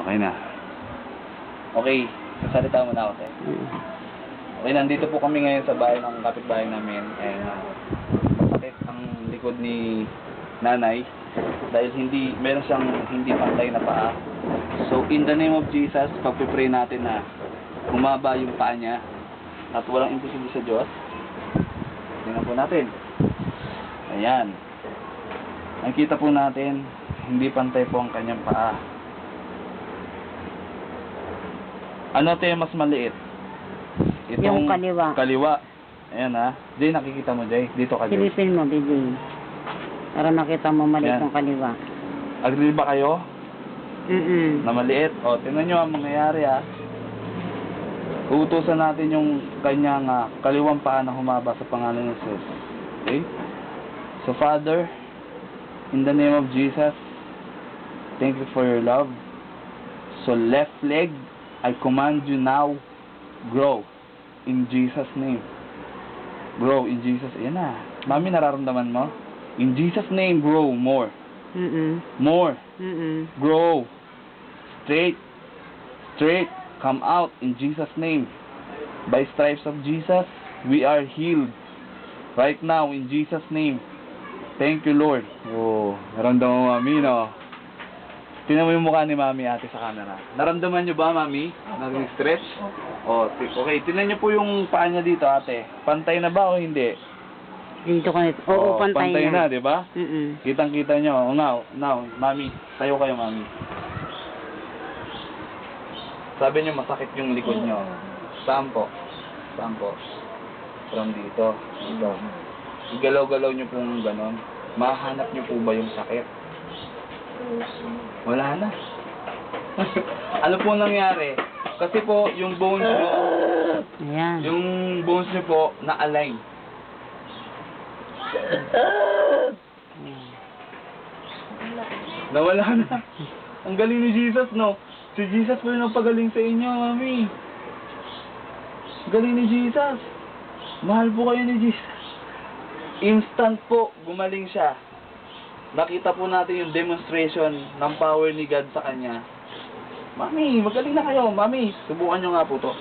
Okay na. Okay, sasalita mo na ako, sir. Okay, nandito po kami ngayon sa bahay ng kapitbahay namin. And masakit ang likod ni nanay dahil meron siyang hindi pantay na paa. So, in the name of Jesus, pagpipray natin na humaba yung paa niya at walang imposible sa Diyos. Tingnan po natin. Ayan. Nakikita po natin, hindi pantay po ang kanyang paa. Ano ito yung mas maliit? Yung kaliwa. Kaliwa. Ayan ha. Jay, nakikita mo Jay. Dito ka Jay. Silipin mo, BJ. Para makita mo maliit Yan. yung kaliwa. Agree ba kayo? Na maliit? O, tingnan nyo ang mangyayari ha. Uutusan natin yung kanyang kaliwang paa na humaba sa pangalan ng Jesus. Okay? So Father, in the name of Jesus, thank you for your love. So left leg, I command you now, grow in Jesus' name. Grow in Jesus. Yan na. Mami, nararamdaman mo? In Jesus' name, grow more. More. Grow. Straight. Straight. Come out in Jesus' name. By stripes of Jesus, we are healed. Right now, in Jesus' name. Thank you, Lord. Oh, naramdaman mo, Mami, no? Tingnan mo yung mukha ni Mami, ate, sa camera. Naramdaman nyo ba, Mami? Nag-stretch? Oh, okay. Tingnan nyo po yung paa niya dito, ate. Pantay na ba o hindi? Dito ka nito. Oo, pantay na, di ba? Kitang-kita nyo. Oh, now, Mami. Tayo kayo, Mami. Sabi nyo, masakit yung likod nyo. Saan po? Saan po? From dito. Dito. Igalaw-galaw nyo pong ganon. Mahanap nyo po ba yung sakit? Wala na. Ano po nangyari? Kasi po, yung bones nyo, Ayan. yung bones nyo po, na-align. Nawala na. Ang galing ni Jesus, no? Si Jesus po yung nagpagaling sa inyo, Mami. Galing ni Jesus. Mahal po kayo ni Jesus. Instant po, gumaling siya. Nakita po natin yung demonstration ng power ni God sa kanya. Mami, magaling na kayo. Mami, subukan nyo nga po to.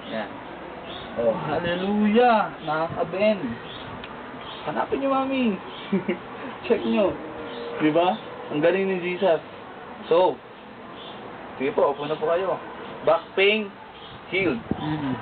Yan. Oh, hallelujah. Nakaka-bend. Hanapin nyo, Mami. Check nyo. Diba? Ang galing ni Jesus. So, sige po, upo na po kayo. Back pain, healed. Thank you.